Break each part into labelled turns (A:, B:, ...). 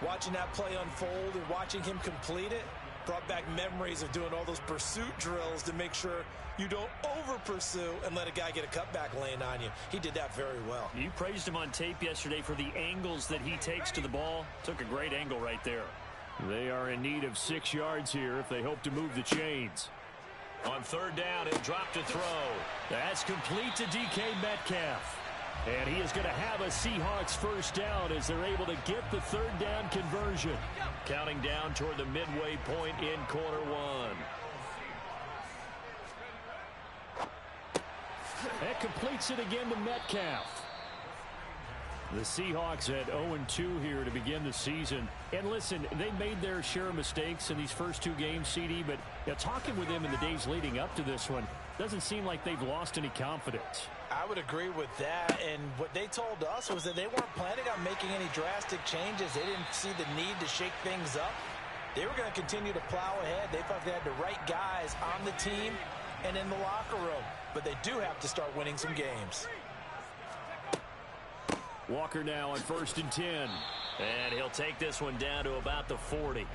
A: Watching that play unfold and watching him complete it brought back memories of doing all those pursuit drills to make sure you don't over-pursue and let a guy get a cutback lane on you. He did that very well.
B: You praised him on tape yesterday for the angles that he takes to the ball. Took a great angle right there. They are in need of 6 yards here if they hope to move the chains. On third down, he'll drop to throw. That's complete to DK Metcalf. And he is going to have a Seahawks first down as they're able to get the third down conversion. Counting down toward the midway point in quarter one. That completes it again to Metcalf. The Seahawks at 0-2 here to begin the season. And listen, they made their share of mistakes in these first 2 games, CD, but talking with them in the days leading up to this one, doesn't seem like they've lost any confidence.
A: I would agree with that, and what they told us was that they weren't planning on making any drastic changes. They didn't see the need to shake things up. They were going to continue to plow ahead. They thought they had the right guys on the team and in the locker room, but they do have to start winning some games.
B: Walker now on 1st and 10. And he'll take this one down to about the 40.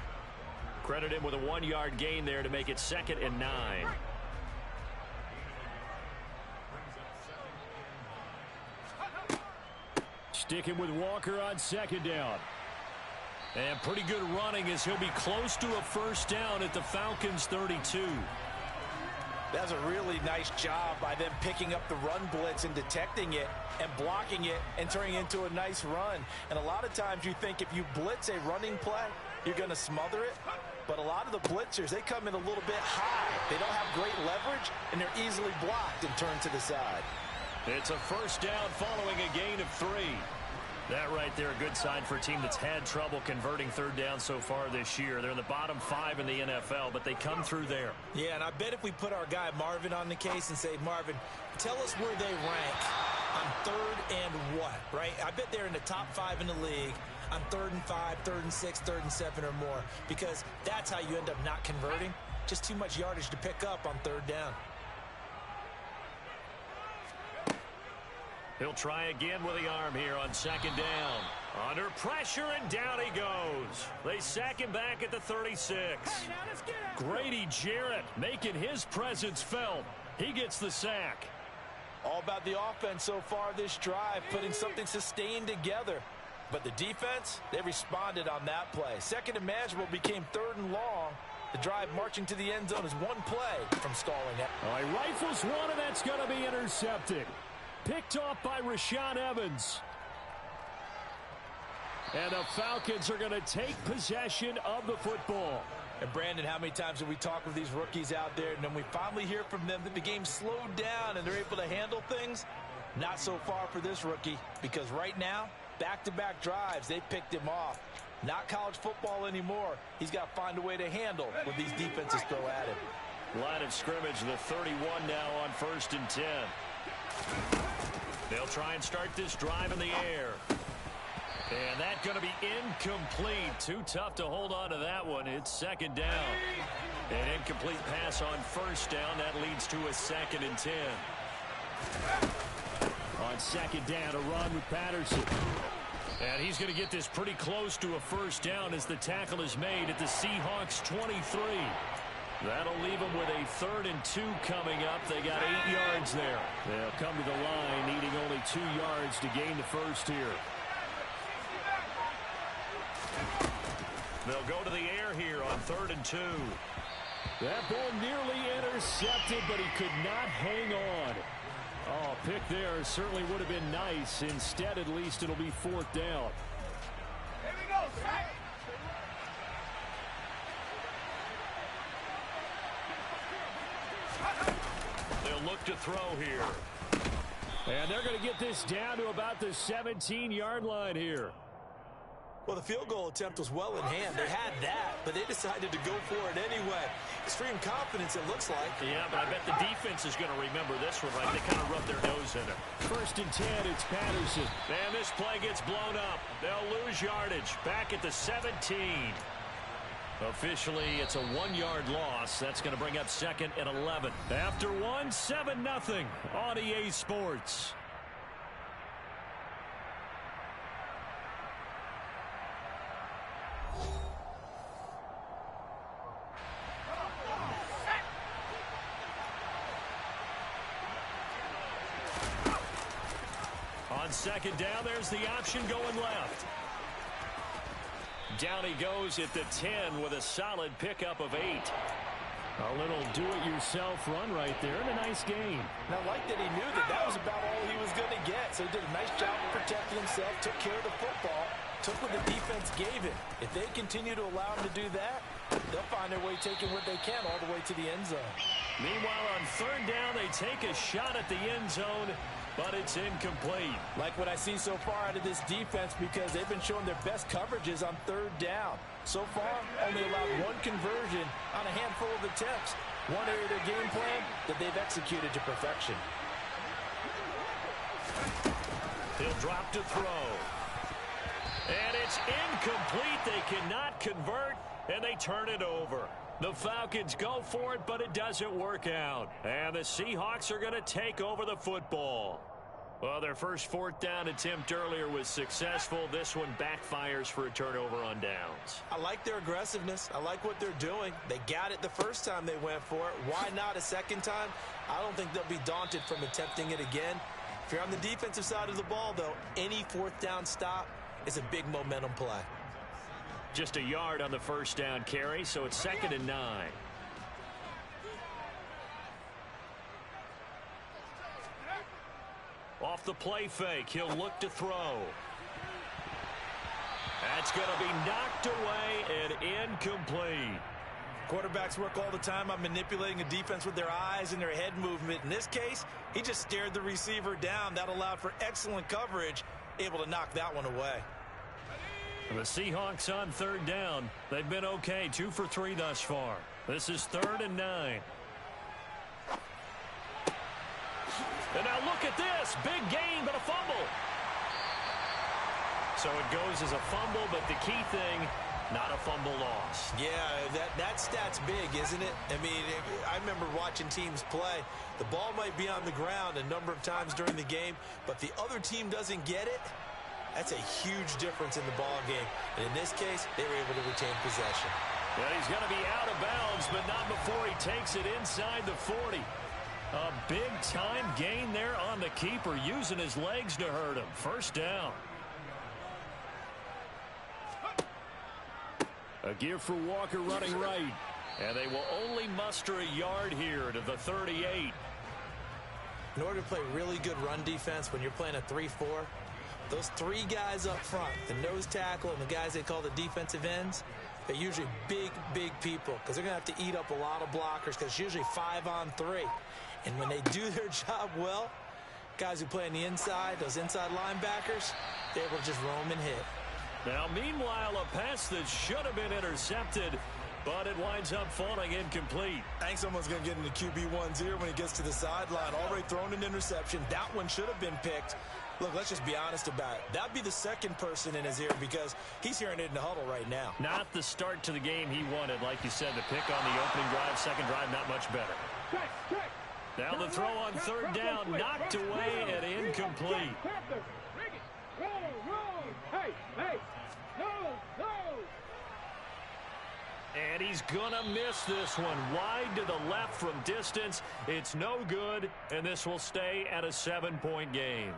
B: Credit him with a 1-yard gain there to make it 2nd and 9. Sticking with Walker on 2nd down. And pretty good running as he'll be close to a first down at the Falcons' 32.
A: That's a really nice job by them picking up the run blitz and detecting it and blocking it and turning it into a nice run. And a lot of times you think if you blitz a running play, you're going to smother it. But a lot of the blitzers, they come in a little bit high. They don't have great leverage, and they're easily blocked and turned to the side.
B: It's a first down following a gain of 3. That right there, a good sign for a team that's had trouble converting third down so far this year. They're in the bottom 5 in the NFL, but they come through there.
A: Yeah, and I bet if we put our guy Marvin on the case and say, Marvin, tell us where they rank on 3rd and what, right? I bet they're in the top 5 in the league on 3rd and 5, 3rd and 6, 3rd and 7 or more, because that's how you end up not converting. Just too much yardage to pick up on 3rd down.
B: He'll try again with the arm here on 2nd down. Under pressure, and down he goes. They sack him back at the 36. Grady Jarrett making his presence felt. He gets the sack.
A: All about the offense so far this drive, putting something sustained together. But the defense, they responded on that play. 2nd and manageable became 3rd and long. The drive marching to the end zone is one play from stalling it.
B: All right, rifles one, and that's going to be intercepted. Picked off by Rashaan Evans. And the Falcons are going to take possession of the football.
A: And Brandon, how many times have we talked with these rookies out there, and then we finally hear from them that the game slowed down and they're able to handle things? Not so far for this rookie, because right now, back-to-back drives, they picked him off. Not college football anymore. He's got to find a way to handle what these defenses throw at him.
B: Line of scrimmage, the 31 now on 1st and 10. They'll try and start this drive in the air. And that's going to be incomplete. Too tough to hold on to that one. It's 2nd down. An incomplete pass on 1st down. That leads to a 2nd and 10. On 2nd down, a run with Patterson. And he's going to get this pretty close to a first down as the tackle is made at the Seahawks 23. That'll leave them with a 3rd and 2 coming up. They got 8 yards there. They'll come to the line needing only 2 yards to gain the first here. They'll go to the air here on 3rd and 2. That ball nearly intercepted, but he could not hang on. Oh, pick there certainly would have been nice. Instead, at least it'll be 4th down.
C: Here we go, Zach.
B: They'll look to throw here. And they're going to get this down to about the 17-yard line here.
A: Well, the field goal attempt was well in hand. They had that, but they decided to go for it anyway. Extreme confidence, it looks like.
B: Yeah, but I bet the defense is going to remember this one, right? They kind of rub their nose in it. 1st and 10, it's Patterson. And this play gets blown up. They'll lose yardage. Back at the 17. Officially, it's a 1-yard loss. That's going to bring up 2nd and 11. After 1, 7-0 on EA Sports. second down. There's the option going left. Down he goes at the 10 with a solid pickup of 8. A little do-it-yourself run right there and a nice game.
A: And I like that he knew that that was about all he was going to get. So he did a nice job of protecting himself, took care of the football, took what the defense gave him. If they continue to allow him to do that, they'll find their way taking what they can all the way to the end zone.
B: Meanwhile, on third down, they take a shot at the end zone, but it's incomplete.
A: Like what I see so far out of this defense, because they've been showing their best coverages on third down. So far, only allowed one conversion on a handful of attempts. One area of their game plan that they've executed to perfection.
B: He'll drop to throw. And it's incomplete. They cannot convert, and they turn it over. The Falcons go for it, but it doesn't work out. And the Seahawks are going to take over the football. Well, their first fourth down attempt earlier was successful. This one backfires for a turnover on downs.
A: I like their aggressiveness. I like what they're doing. They got it the first time they went for it. Why not a second time? I don't think they'll be daunted from attempting it again. If you're on the defensive side of the ball, though, any fourth down stop is a big momentum play.
B: Just a yard on the first down carry, so it's 2nd and 9. Off the play fake, he'll look to throw. That's going to be knocked away and incomplete.
A: Quarterbacks work all the time on manipulating a defense with their eyes and their head movement. In this case, he just stared the receiver down. That allowed for excellent coverage, able to knock that one away.
B: The Seahawks on third down. They've been okay, 2 for 3 thus far. This is 3rd and 9. And now look at this. Big gain, but a fumble. So it goes as a fumble, but the key thing, not a fumble loss.
A: Yeah, that stat's big, isn't it? I mean, I remember watching teams play. The ball might be on the ground a number of times during the game, but the other team doesn't get it. That's a huge difference in the ball game. And in this case, they were able to retain possession.
B: Well, he's going to be out of bounds, but not before he takes it inside the 40. A big-time gain there on the keeper, using his legs to hurt him. First down. A give for Walker running right. And they will only muster a yard here to the 38.
A: In order to play really good run defense when you're playing a 3-4, those 3 guys up front, the nose tackle and the guys they call the defensive ends, they're usually big, big people because they're going to have to eat up a lot of blockers because it's usually 5-on-3. And when they do their job well, guys who play on the inside, those inside linebackers, they're able to just roam and hit.
B: Now, meanwhile, a pass that should have been intercepted, but it winds up falling incomplete.
A: I think someone's going to get into QB1's ear when he gets to the sideline. Already thrown an interception. That one should have been picked. Look, let's just be honest about it. That'd be the second person in his ear because he's hearing it in the huddle right now.
B: Not the start to the game he wanted, like you said. The pick on the opening drive, second drive, not much better. Now the throw on third down, knocked away and incomplete. And he's going to miss this one. Wide to the left from distance. It's no good, and this will stay at a 7-point game.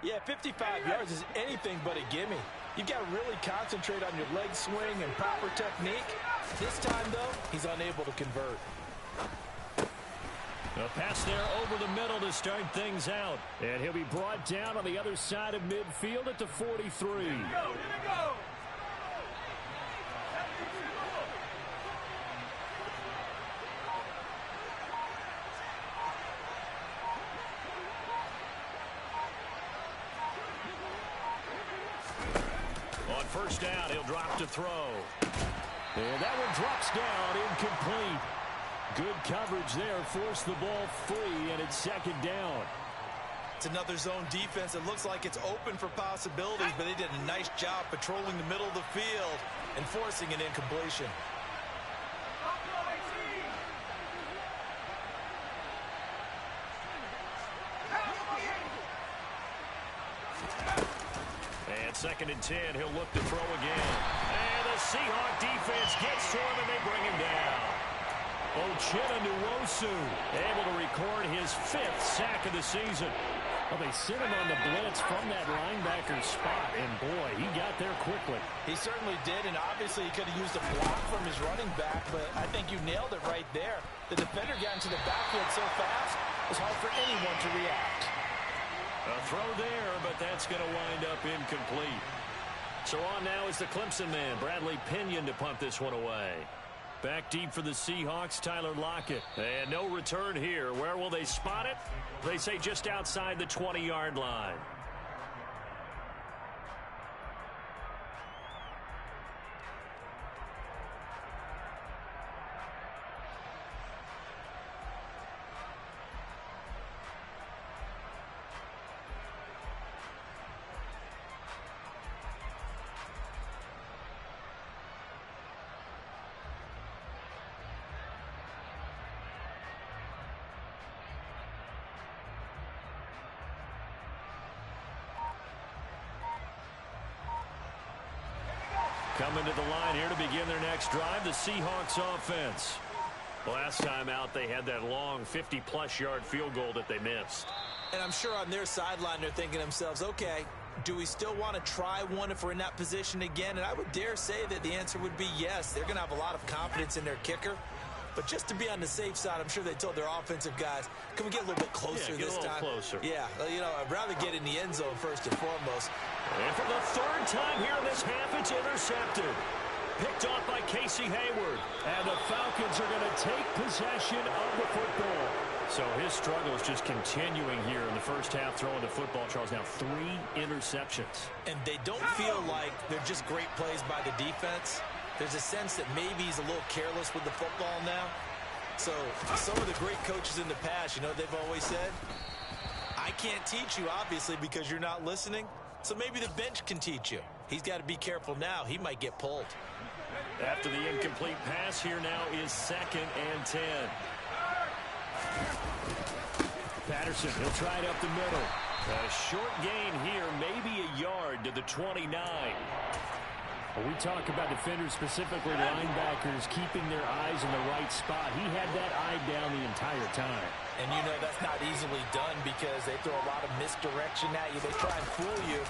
A: Yeah, 55 yards is anything but a gimme. You've got to really concentrate on your leg swing and proper technique. This time, though, he's unable to convert.
B: A pass there over the middle to start things out. And he'll be brought down on the other side of midfield at the 43.
C: Here we go.
B: On first down, he'll drop to throw. And that one drops down, incomplete. Good coverage there, forced the ball free, and it's second down.
A: It's another zone defense. It looks like it's open for possibilities, but they did a nice job patrolling the middle of the field and forcing an incompletion.
B: And 2nd and 10, he'll look to throw again. And the Seahawk defense gets to him, and they bring him down. Uchenna Nwosu able to record his 5th sack of the season. Well, they sent him on the blitz from that linebacker spot, and boy, he got there quickly.
A: He certainly did, and obviously he could have used a block from his running back, but I think you nailed it right there. The defender got into the backfield so fast, it was hard for anyone to react.
B: A throw there, but that's going to wind up incomplete. So on now is the Clemson man, Bradley Pinion, to punt this one away. Back deep for the Seahawks, Tyler Lockett. And no return here. Where will they spot it? They say just outside the 20-yard line. Coming to the line here to begin their next drive, the Seahawks offense. Last time out, they had that long 50-plus yard field goal that they missed.
A: And I'm sure on their sideline, they're thinking to themselves, okay, do we still want to try one if we're in that position again? And I would dare say that the answer would be yes. They're going to have a lot of confidence in their kicker. But just to be on the safe side, I'm sure they told their offensive guys, can we get a little bit closer this time?
B: Closer.
A: Yeah, you know, I'd rather get in the end zone first and foremost.
B: And for the third time here in this half, it's intercepted. Picked off by Casey Hayward. And the Falcons are going to take possession of the football. So his struggle is just continuing here in the first half, throwing the football. Charles, now 3 interceptions.
A: And they don't feel like they're just great plays by the defense. There's a sense that maybe he's a little careless with the football now. So some of the great coaches in the past, you know, they've always said, I can't teach you, obviously, because you're not listening. So maybe the bench can teach you. He's got to be careful now. He might get pulled.
B: After the incomplete pass, here now is 2nd and 10. Patterson, he'll try it up the middle. A short gain here, maybe a yard to the 29. Well, we talk about defenders, specifically linebackers, keeping their eyes in the right spot. He had that eye down the entire time.
A: And you know that's not easily done because they throw a lot of misdirection at you. They try and fool you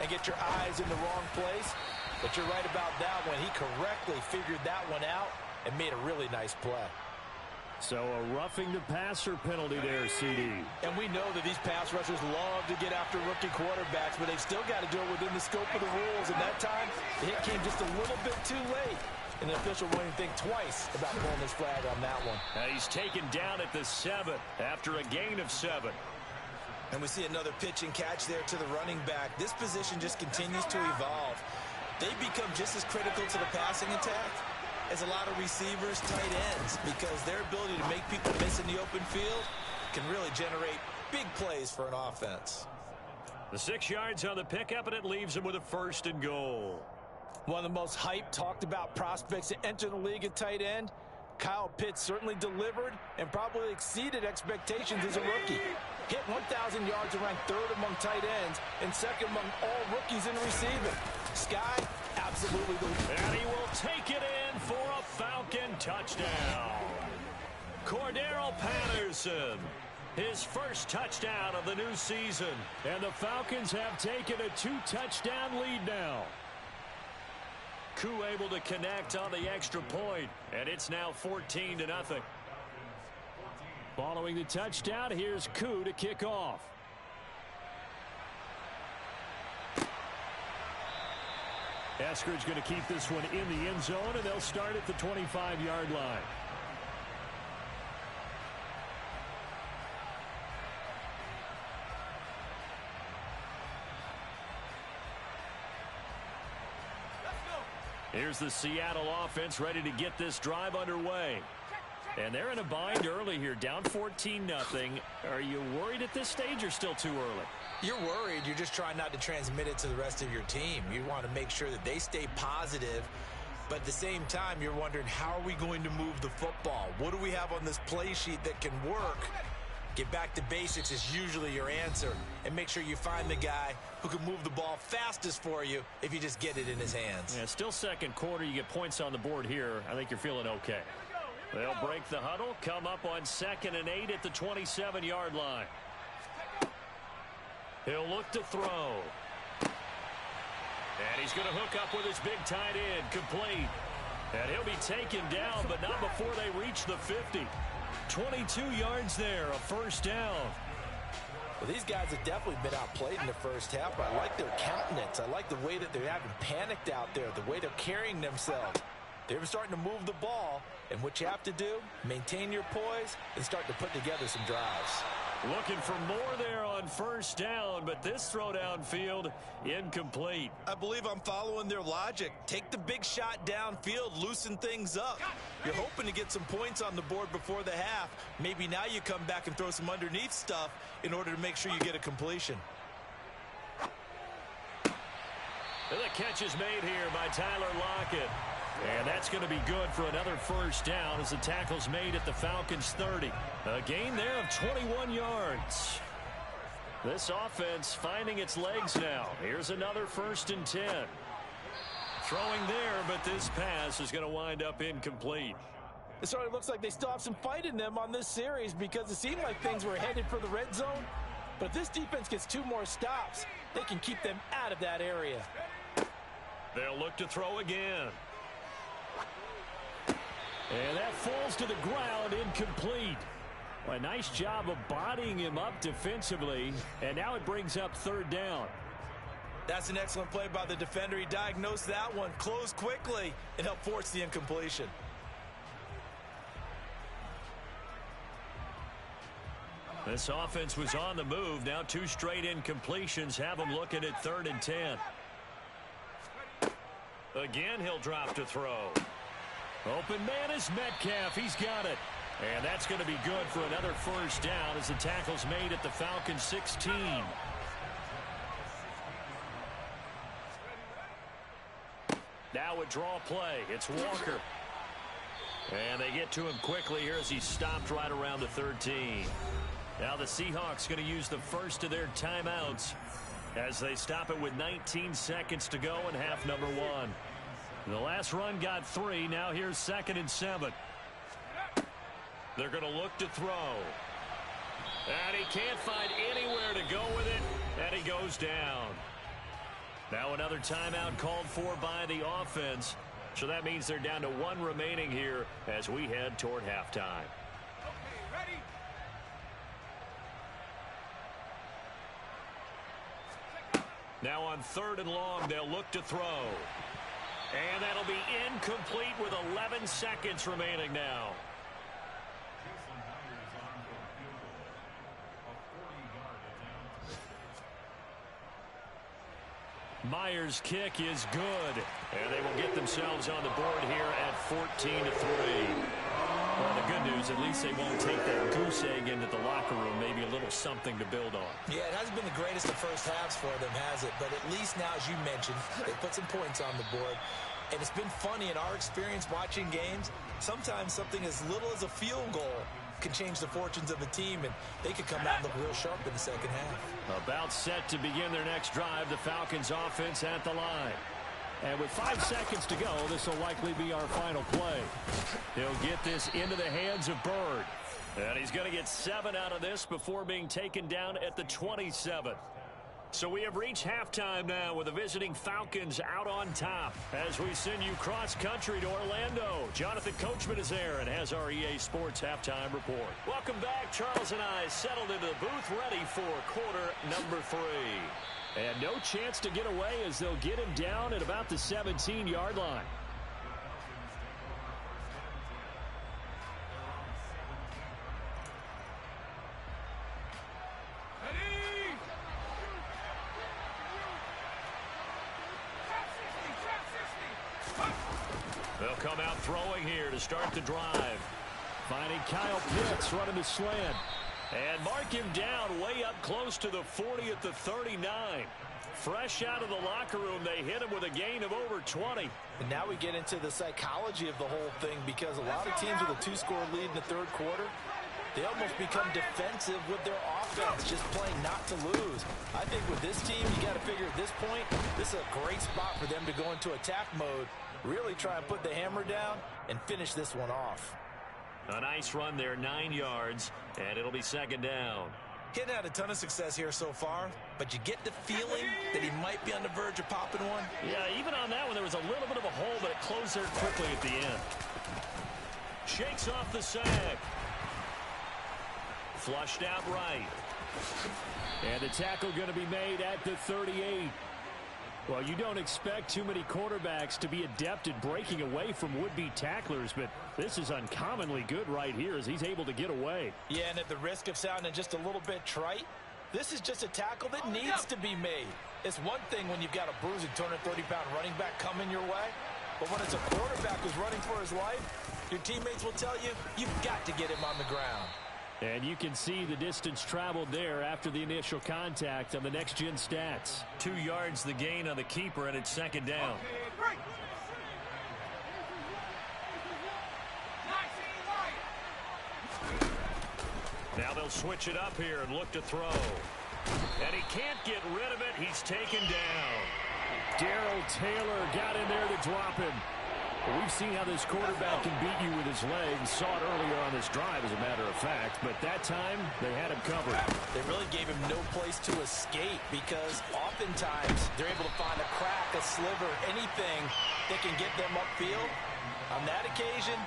A: and get your eyes in the wrong place. But you're right about that one. He correctly figured that one out and made a really nice play.
B: So a roughing the passer penalty there, CD.
A: And we know that these pass rushers love to get after rookie quarterbacks, but they've still got to do it within the scope of the rules. And that time, the hit came just a little bit too late. And the official wouldn't think twice about pulling his flag on that one.
B: He's taken down at the 7 after a gain of 7.
A: And we see another pitch and catch there to the running back. This position just continues to evolve. They become just as critical to the passing attack as a lot of receivers, tight ends, because their ability to make people miss in the open field can really generate big plays for an offense.
B: The 6 yards on the pickup, and it leaves him with a 1st and goal.
A: One of the most hyped, talked about prospects to enter the league at tight end. Kyle Pitts certainly delivered and probably exceeded expectations as a rookie. Hit 1,000 yards and ranked 3rd among tight ends and 2nd among all rookies in receiving. Sky, absolutely the...
B: And he will take it in for a Falcon touchdown. Cordero Patterson, his first touchdown of the new season. And the Falcons have taken a 2-touchdown lead now. Koo able to connect on the extra point, and it's now 14-0. Following the touchdown, here's Koo to kick off. Eskridge going to keep this one in the end zone, and they'll start at the 25-yard line. Here's the Seattle offense ready to get this drive underway. And they're in a bind early here, down 14-0. Are you worried at this stage or still too early?
A: You're worried. You're just trying not to transmit it to the rest of your team. You want to make sure that they stay positive. But at the same time, you're wondering, how are we going to move the football? What do we have on this play sheet that can work? Get back to basics is usually your answer. And make sure you find the guy who can move the ball fastest for you if you just get it in his hands.
B: Yeah, still second quarter. You get points on the board here. I think you're feeling okay. They'll break the huddle, come up on 2nd and 8 at the 27-yard line. He'll look to throw. And he's going to hook up with his big tight end, complete. And he'll be taken down, but not before they reach the 50. 22 yards there, a first down.
A: Well, these guys have definitely been outplayed in the first half, but I like their countenance. I like the way that they're having panicked out there, the way they're carrying themselves. They're starting to move the ball, and what you have to do, maintain your poise and start to put together some drives.
B: Looking for more there on first down, but this throw downfield incomplete.
A: I believe I'm following their logic. Take the big shot downfield, loosen things up. You're hoping to get some points on the board before the half. Maybe now you come back and throw some underneath stuff in order to make sure you get a completion.
B: And the catch is made here by Tyler Lockett. And that's going to be good for another first down as the tackle's made at the Falcons' 30. A gain there of 21 yards. This offense finding its legs now. Here's another 1st and 10. Throwing there, but this pass is going to wind up incomplete.
A: It sort of looks like they still have some fight in them on this series because it seemed like things were headed for the red zone. But if this defense gets 2 more stops, they can keep them out of that area.
B: They'll look to throw again. And that falls to the ground, incomplete. A nice job of bodying him up defensively, and now it brings up 3rd down.
A: That's an excellent play by the defender. He diagnosed that one, closed quickly, and helped force the incompletion.
B: This offense was on the move. Now 2 straight incompletions have them looking at 3rd and 10. Again, he'll drop to throw. Open man is Metcalf. He's got it. And that's going to be good for another first down as the tackle's made at the Falcons' 16. Now a draw play. It's Walker. And they get to him quickly here as he's stopped right around the 13. Now the Seahawks going to use the first of their timeouts as they stop it with 19 seconds to go in half number 1. The last run got 3. Now here's 2nd and 7. They're going to look to throw. And he can't find anywhere to go with it. And he goes down. Now another timeout called for by the offense. So that means they're down to 1 remaining here as we head toward halftime.
C: Okay, ready?
B: Now on 3rd and long, they'll look to throw. And that'll be incomplete with 11 seconds remaining now. Myers' kick is good. And they will get themselves on the board here at 14-3. Well, the good news, at least they won't take that goose egg into the locker room. Maybe a little something to build on.
A: Yeah, it hasn't been the greatest of first halves for them, has it? But at least now, as you mentioned, they put some points on the board. And it's been funny in our experience watching games. Sometimes something as little as a field goal can change the fortunes of a team, and they could come out and look real sharp in the second half.
B: About set to begin their next drive, the Falcons offense at the line. And with 5 seconds to go, this will likely be our final play. He'll get this into the hands of Bird. And he's going to get 7 out of this before being taken down at the 27. So we have reached halftime now with the visiting Falcons out on top as we send you cross-country to Orlando. Jonathan Coachman is there and has our EA Sports halftime report. Welcome back. Charles and I settled into the booth ready for quarter number 3. And no chance to get away as they'll get him down at about the 17-yard line. They'll come out throwing here to start the drive. Finding Kyle Pitts running the slant. And mark him down way up close to the 40 at the 39. Fresh out of the locker room, they hit him with a gain of over 20.
A: And now we get into the psychology of the whole thing because a lot of teams with a 2-score lead in the 3rd quarter, they almost become defensive with their offense, just playing not to lose. I think with this team, you got to figure at this point, this is a great spot for them to go into attack mode, really try and put the hammer down and finish this one off.
B: A nice run there, 9 yards, and it'll be 2nd down.
A: He hadn't had a ton of success here so far, but you get the feeling that he might be on the verge of popping one.
B: Yeah, even on that one, there was a little bit of a hole, but it closed there quickly at the end. Shakes off the sack. Flushed out right. And the tackle going to be made at the 38. Well, you don't expect too many quarterbacks to be adept at breaking away from would-be tacklers, but this is uncommonly good right here as he's able to get away.
A: Yeah, and at the risk of sounding just a little bit trite, this is just a tackle that needs to be made. It's one thing when you've got a bruising 230-pound running back coming your way, but when it's a quarterback who's running for his life, your teammates will tell you, you've got to get him on the ground.
B: And you can see the distance traveled there after the initial contact on the next-gen stats. 2 yards the gain on the keeper, and it's second down. Now they'll switch it up here and look to throw. And he can't get rid of it. He's taken down. Darrell Taylor got in there to drop him. Well, we've seen how this quarterback can beat you with his legs. Saw it earlier on this drive, as a matter of fact. But that time, they had him covered.
A: They really gave him no place to escape because oftentimes they're able to find a crack, a sliver, anything that can get them upfield. On that occasion,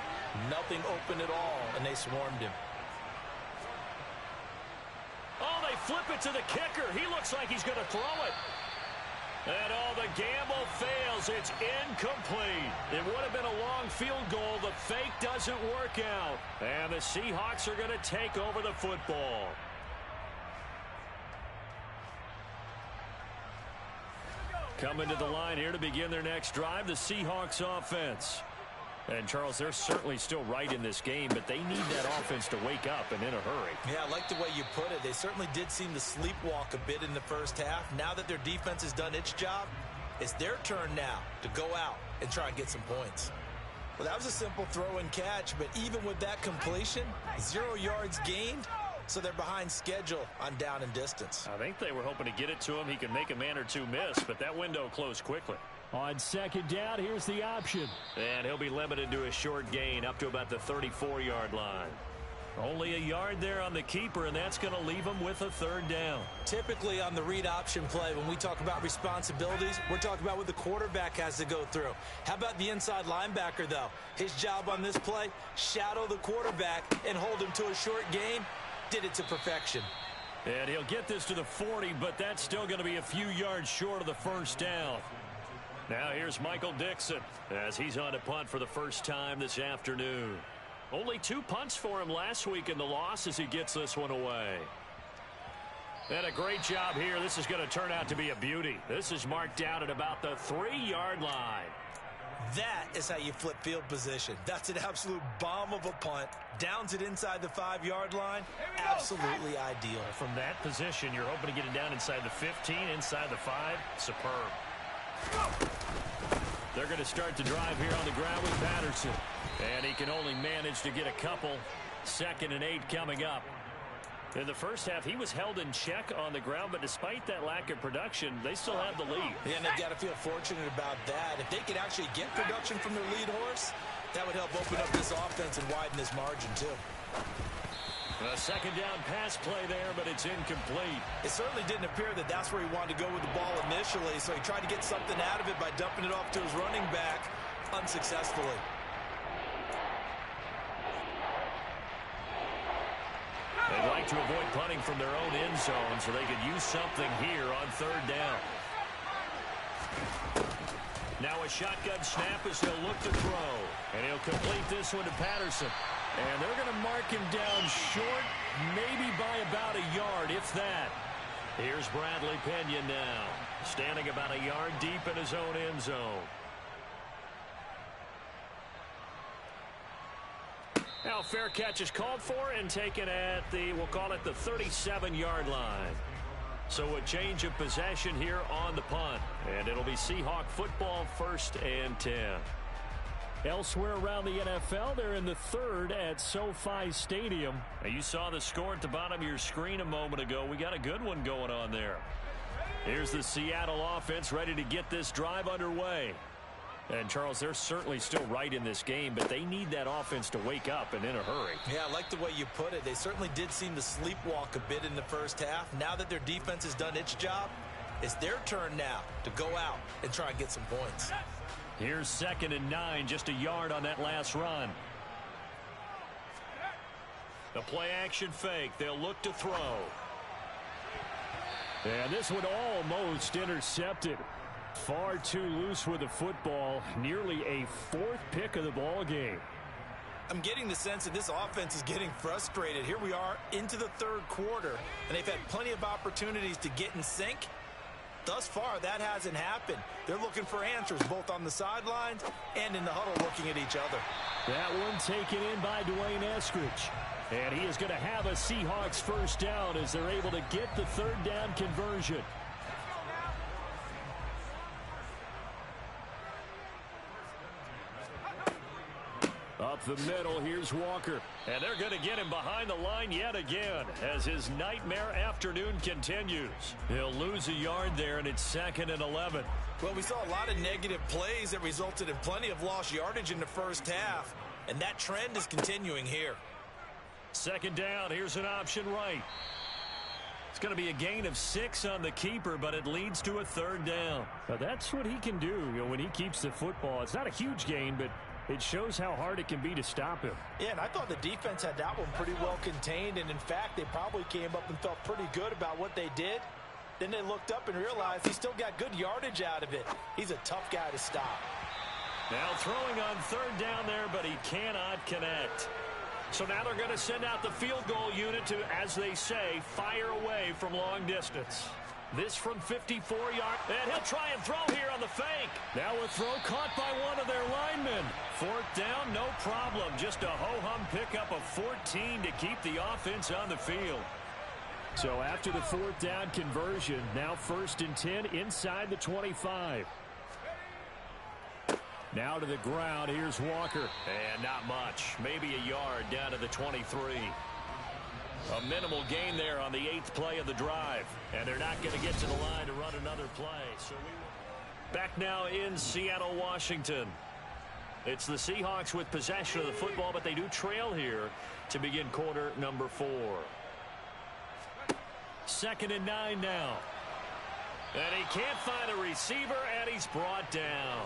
A: nothing open at all, and they swarmed him.
B: Oh, they flip it to the kicker. He looks like he's going to throw it. And the gamble fails. It's incomplete. It would have been a long field goal. The fake doesn't work out. And the Seahawks are going to take over the football. Coming to the line here to begin their next drive, the Seahawks offense. And, Charles, they're certainly still right in this game, but they need that offense to wake up and in a hurry.
A: Yeah, I like the way you put it. They certainly did seem to sleepwalk a bit in the first half. Now that their defense has done its job, it's their turn now to go out and try and get some points. Well, that was a simple throw and catch, but even with that completion, 0 yards gained, so they're behind schedule on down and distance.
B: I think they were hoping to get it to him. He could make a man or two miss, but that window closed quickly.
D: On second down, here's the option.
B: And he'll be limited to a short gain up to about the 34-yard line. Only a yard there on the keeper, and that's going to leave him with a third down.
A: Typically on the read option play, when we talk about responsibilities, we're talking about what the quarterback has to go through. How about the inside linebacker, though? His job on this play, shadow the quarterback and hold him to a short gain. Did it to perfection.
B: And he'll get this to the 40, but that's still going to be a few yards short of the first down. Now here's Michael Dixon as he's on to punt for the first time this afternoon. Only 2 punts for him last week in the loss as he gets this one away. And a great job here. This is going to turn out to be a beauty. This is marked down at about the 3-yard line.
A: That is how you flip field position. That's an absolute bomb of a punt. Downs it inside the 5-yard line. Absolutely ideal.
B: From that position, you're hoping to get it down inside the 15, inside the 5. Superb. They're going to start the drive here on the ground with Patterson. And he can only manage to get a couple. 2nd and 8 coming up. In the first half, he was held in check on the ground, but despite that lack of production, they still have the lead.
A: Yeah, and they've got to feel fortunate about that. If they could actually get production from their lead horse, that would help open up this offense and widen this margin, too.
B: A 2nd down pass play there, but it's incomplete.
A: It certainly didn't appear that that's where he wanted to go with the ball initially, so he tried to get something out of it by dumping it off to his running back unsuccessfully.
B: They'd like to avoid punting from their own end zone so they could use something here on 3rd down. Now a shotgun snap as they'll look to throw. And he'll complete this one to Patterson. And they're going to mark him down short, maybe by about a yard, if that. Here's Bradley Pena now, standing about a yard deep in his own end zone. Now fair catch is called for and taken at the, we'll call it the 37-yard line. So a change of possession here on the punt. And it'll be Seahawk football 1st and 10.
D: Elsewhere around the NFL, they're in the 3rd at SoFi Stadium.
B: Now you saw the score at the bottom of your screen a moment ago. We got a good one going on there. Here's the Seattle offense ready to get this drive underway.
D: And, Charles, they're certainly still right in this game, but they need that offense to wake up and in a hurry.
A: Yeah, I like the way you put it. They certainly did seem to sleepwalk a bit in the first half. Now that their defense has done its job, it's their turn now to go out and try and get some points.
D: Here's 2nd and 9, just a yard on that last run. The play-action fake. They'll look to throw. And this one almost intercepted. Far too loose with the football. Nearly a 4th pick of the ball game.
A: I'm getting the sense that this offense is getting frustrated. Here we are into the 3rd quarter, and they've had plenty of opportunities to get in sync. Thus far, that hasn't happened. They're looking for answers both on the sidelines and in the huddle looking at each other.
D: That one taken in by Dwayne Eskridge. And he is going to have a Seahawks first down as they're able to get the 3rd down conversion. Up the middle, here's Walker. And they're going to get him behind the line yet again as his nightmare afternoon continues. He'll lose a yard there, and it's 2nd and 11.
A: Well, we saw a lot of negative plays that resulted in plenty of lost yardage in the first half, and that trend is continuing here.
D: 2nd down, here's an option right. It's going to be a gain of 6 on the keeper, but it leads to a 3rd down. Now, that's what he can do, when he keeps the football. It's not a huge gain, but it shows how hard it can be to stop him.
A: Yeah, and I thought the defense had that one pretty well contained, and in fact, they probably came up and felt pretty good about what they did. Then they looked up and realized he still got good yardage out of it. He's a tough guy to stop.
D: Now throwing on 3rd down there, but he cannot connect. So now they're going to send out the field goal unit to, as they say, fire away from long distance. This from 54 yards, and he'll try and throw here on the fake. Now a throw caught by one of their linemen. 4th down, no problem. Just a ho-hum pickup of 14 to keep the offense on the field. So after the 4th down conversion, now 1st and 10 inside the 25. Now to the ground, here's Walker. And not much, maybe a yard down to the 23. A minimal gain there on the 8th play of the drive. And they're not going to get to the line to run another play. So back now in Seattle, Washington. It's the Seahawks with possession of the football, but they do trail here to begin quarter number 4. 2nd and 9 now. And he can't find a receiver, and he's brought down.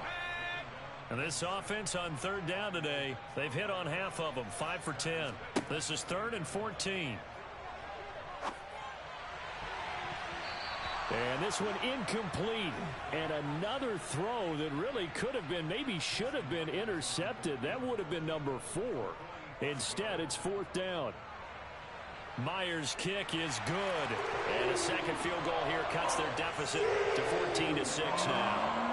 D: And this offense on 3rd down today, they've hit on half of them, 5 for 10. This is 3rd and 14. And this one incomplete. And another throw that really could have been, maybe should have been intercepted. That would have been number 4. Instead, it's 4th down. Myers' kick is good. And a second field goal here cuts their deficit to 14-6 now.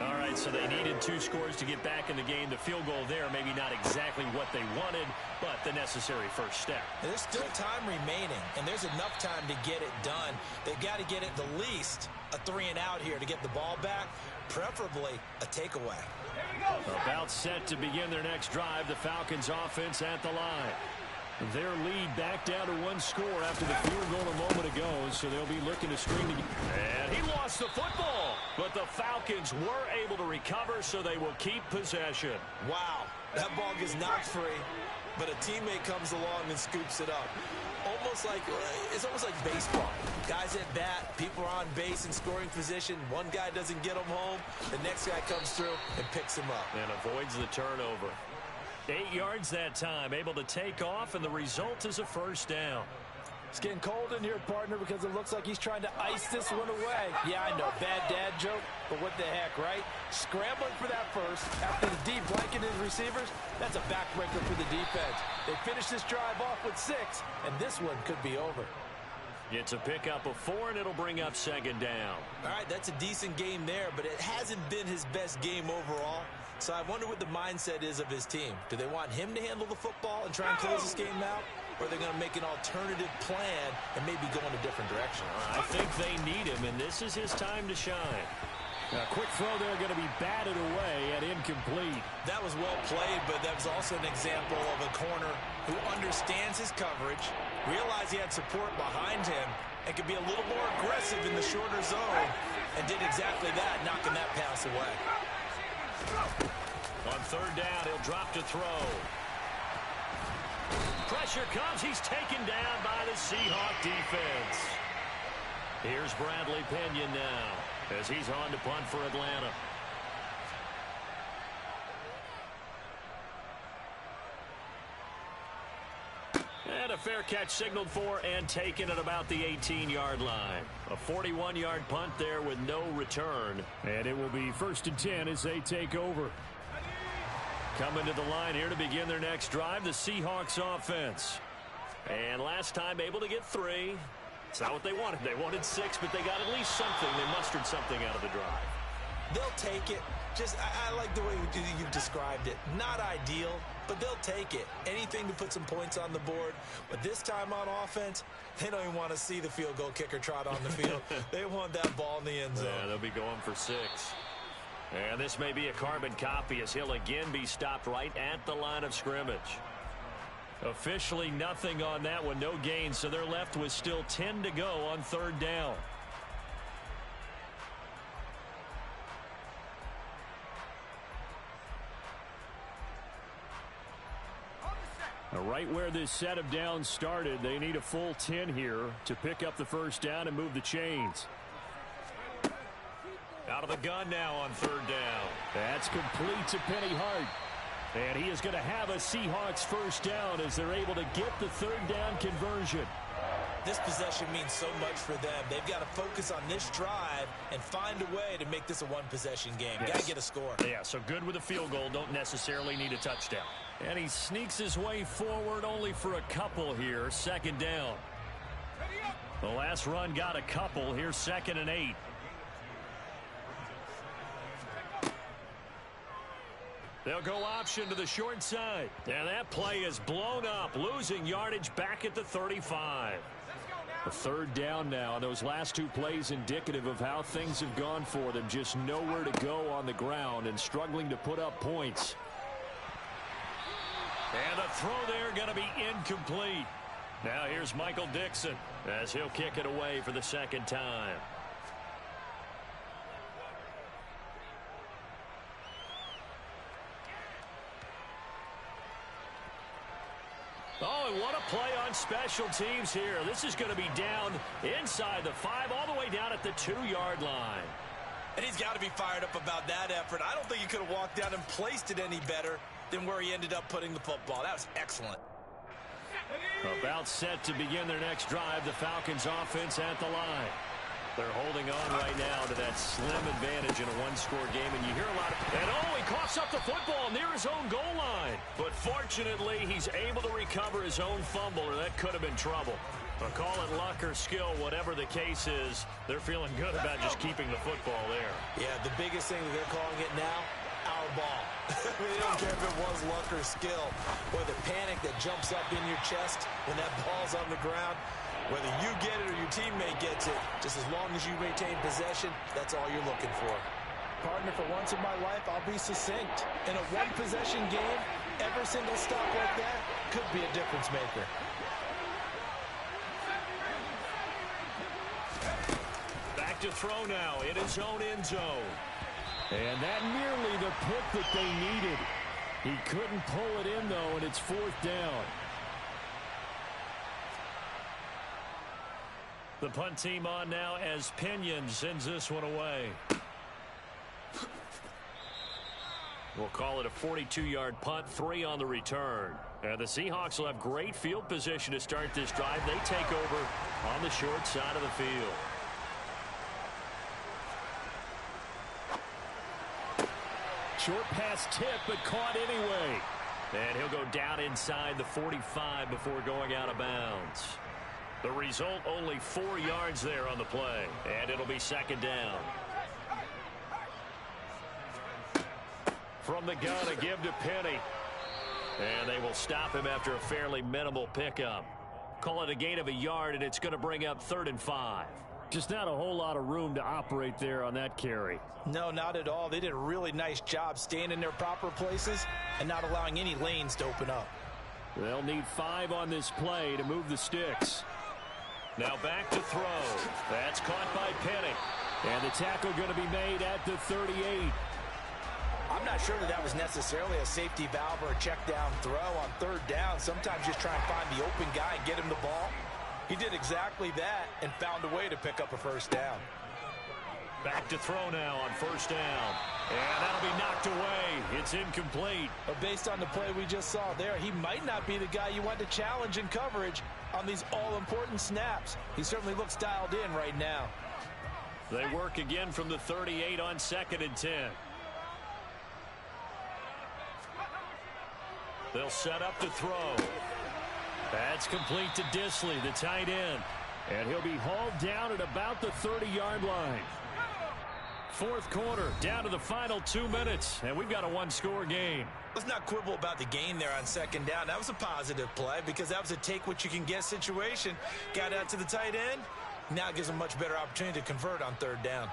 D: All right, so they needed 2 scores to get back in the game. The field goal there, maybe not exactly what they wanted, but the necessary first step.
A: There's still time remaining, and there's enough time to get it done. They've got to get at the least a 3-and-out here to get the ball back, preferably a takeaway.
D: About set to begin their next drive, the Falcons offense at the line. Their lead back down to 1 score after the field goal a moment ago, so they'll be looking to string the... And he lost the football, but the Falcons were able to recover, so they will keep possession.
A: Wow, that ball gets knocked free, but a teammate comes along and scoops it up. It's almost like baseball. Guys at bat, people are on base in scoring position. One guy doesn't get them home, the next guy comes through and picks him up.
D: And avoids the turnover. 8 yards that time, able to take off, and the result is a first down.
A: It's getting cold in here, partner, because it looks like he's trying to ice this one away. Yeah, I know, bad dad joke, but what the heck, right? Scrambling for that first after the deep blanket his receivers, that's a backbreaker for the defense. They finish this drive off with 6, and this one could be over.
D: It's a pickup of 4, and it'll bring up 2nd down.
A: All right, that's a decent game there, but it hasn't been his best game overall. So I wonder what the mindset is of his team. Do they want him to handle the football and try and close this game out? Or are they going to make an alternative plan and maybe go in a different direction?
D: I think they need him, and this is his time to shine. A quick throw there going to be batted away and incomplete.
A: That was well played, but that was also an example of a corner who understands his coverage, realized he had support behind him, and could be a little more aggressive in the shorter zone, and did exactly that, knocking that pass away.
D: On third down, he'll drop to throw. Pressure comes. He's taken down by the Seahawk defense. Here's Bradley Pinion now as he's on to punt for Atlanta. And a fair catch signaled for and taken at about the 18-yard line. A 41-yard punt there with no return.
B: And it will be 1st and 10 as they take over.
D: Coming to the line here to begin their next drive, the Seahawks offense. And last time able to get 3. It's not what they wanted. They wanted 6, but they got at least something. They mustered something out of the drive.
A: They'll take it. I like the way you described it. Not ideal, but they'll take it. Anything to put some points on the board. But this time on offense, they don't even want to see the field goal kicker trot on the field. They want that ball in the end zone.
D: Yeah, they'll be going for 6. And this may be a carbon copy as he'll again be stopped right at the line of scrimmage. Officially nothing on that one, no gain, so they're left with still 10 to go on third down.
B: Right where this set of downs started, they need a full 10 here to pick up the first down and move the chains.
D: Out of the gun now on third down.
B: That's complete to Penny Hart. And he is going to have a Seahawks first down as they're able to get the third down conversion.
A: This possession means so much for them. They've got to focus on this drive and find a way to make this a one-possession game.
B: Yes.
A: Got to get a score.
D: Yeah, so good with a field goal. Don't necessarily need a touchdown.
B: And he sneaks his way forward only for a couple here. 2nd down. The last run got a couple. Here's 2nd and 8. They'll go option to the short side.
D: And that play is blown up, losing yardage back at the 35.
B: A 3rd down now. Those last 2 plays indicative of how things have gone for them. Just nowhere to go on the ground and struggling to put up points.
D: And the throw there going to be incomplete. Now here's Michael Dixon as he'll kick it away for the 2nd time. Oh, and what a play on special teams here. This is going to be down inside the 5, all the way down at the 2-yard line.
A: And he's got to be fired up about that effort. I don't think he could have walked down and placed it any better than where he ended up putting the football. That was excellent.
B: About set to begin their next drive, the Falcons offense at the line.
D: They're holding on right now to that slim advantage in a one-score game, and you hear a lot of... And oh, he coughs up the football near his own goal line. But fortunately, he's able to recover his own fumble, or that could have been trouble. But call it luck or skill, whatever the case is, they're feeling good about just keeping the football there.
A: Yeah, the biggest thing that they're calling it now, our ball. They don't care if it was luck or skill, or the panic that jumps up in your chest when that ball's on the ground. Whether you get it or your teammate gets it, just as long as you maintain possession, that's all you're looking for. Partner, for once in my life, I'll be succinct. In a one-possession game, every single stop like that could be a difference maker.
D: Back to throw now in his own end zone.
B: And that nearly the pick that they needed. He couldn't pull it in, though, and it's 4th down.
D: The punt team on now as Pinion sends this one away. We'll call it a 42-yard punt, 3 on the return. And the Seahawks will have great field position to start this drive. They take over on the short side of the field.
B: Short pass tip, but caught anyway.
D: And he'll go down inside the 45 before going out of bounds. The result, only 4 yards there on the play. And it'll be 2nd down. From the gun, a give to Penny. And they will stop him after a fairly minimal pickup. Call it a gain of a yard, and it's going to bring up 3rd and 5.
B: Just not a whole lot of room to operate there on that carry.
A: No, not at all. They did a really nice job staying in their proper places and not allowing any lanes to open up.
B: They'll need 5 on this play to move the sticks.
D: Now back to throw. That's caught by Penny.
B: And the tackle going to be made at the 38.
A: I'm not sure that was necessarily a safety valve or a check down throw on third down. Sometimes just try and find the open guy and get him the ball. He did exactly that and found a way to pick up a first down.
B: Back to throw now on first down. And that'll be knocked away. It's incomplete.
A: But based on the play we just saw there, he might not be the guy you want to challenge in coverage on these all-important snaps. He certainly looks dialed in right now.
B: They work again from the 38 on 2nd and 10. They'll set up to throw. That's complete to Disley, the tight end. And he'll be hauled down at about the 30-yard line. Fourth quarter, down to the final 2 minutes, and we've got a one-score game.
A: Let's not quibble about the gain there on second down. That was a positive play because that was a take-what-you-can-get situation. Got out to the tight end. Now gives him a much better opportunity to convert on third down.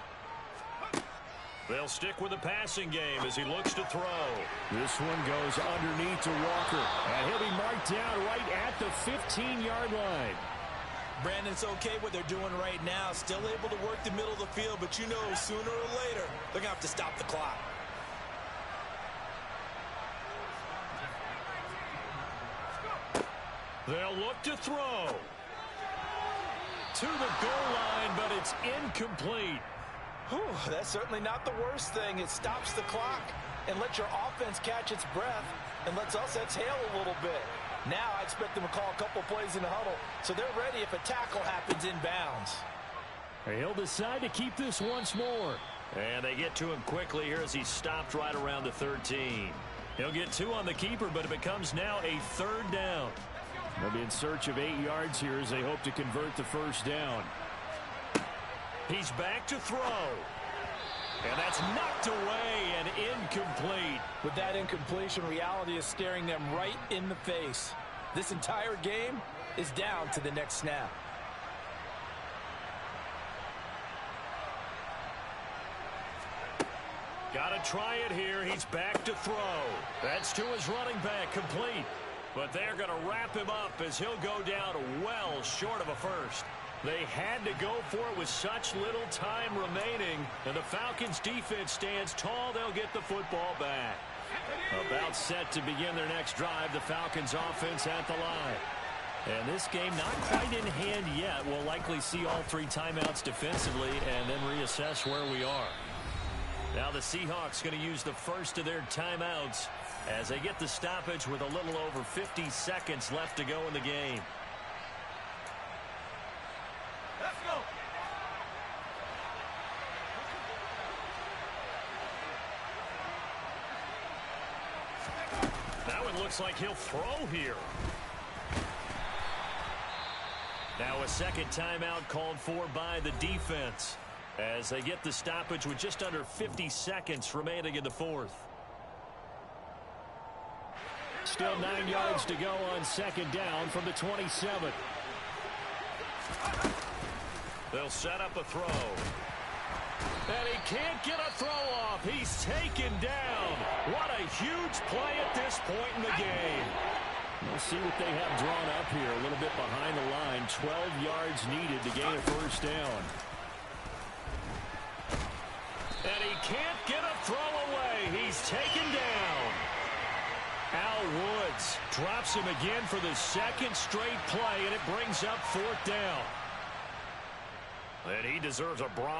B: They'll stick with the passing game as he looks to throw.
D: This one goes underneath to Walker, and he'll be marked down right at the 15-yard line.
A: Brandon, it's okay what they're doing right now. Still able to work the middle of the field, but you know sooner or later they're going to have to stop the clock.
B: They'll look to throw. To the goal line, but it's incomplete.
A: Whew, that's certainly not the worst thing. It stops the clock and lets your offense catch its breath and lets us exhale a little bit. Now I expect them to call a couple plays in the huddle, so they're ready if a tackle happens inbounds.
D: He'll decide to keep this once more.
B: And they get to him quickly here as he's stopped right around the 13. He'll get 2 on the keeper, but it becomes now a third down.
D: They'll be in search of 8 yards here as they hope to convert the first down.
B: He's back to throw. And that's knocked away and incomplete.
A: With that incompletion, reality is staring them right in the face. This entire game is down to the next snap.
B: Got to try it here. He's back to throw. That's to his running back, complete. But they're going to wrap him up as he'll go down well short of a first. They had to go for it with such little time remaining, and the Falcons' defense stands tall. They'll get the football back. About set to begin their next drive, the Falcons' offense at the line. And this game not quite in hand yet. We'll likely see all 3 timeouts defensively and then reassess where we are. Now the Seahawks going to use the first of their timeouts as they get the stoppage with a little over 50 seconds left to go in the game.
C: Let's go.
B: That one looks like he'll throw here. Now a second timeout called for by the defense as they get the stoppage with just under 50 seconds remaining in the fourth.
D: Still 9 yards to go on second down from the 27.
B: They'll set up a throw. And he can't get a throw off. He's taken down. What a huge play at this point in the game.
D: We'll see what they have drawn up here. A little bit behind the line. 12 yards needed to gain a first down.
B: And he can't get a throw away. He's taken down. Al Woods drops him again for the second straight play, and it brings up fourth down. And he deserves a bronze.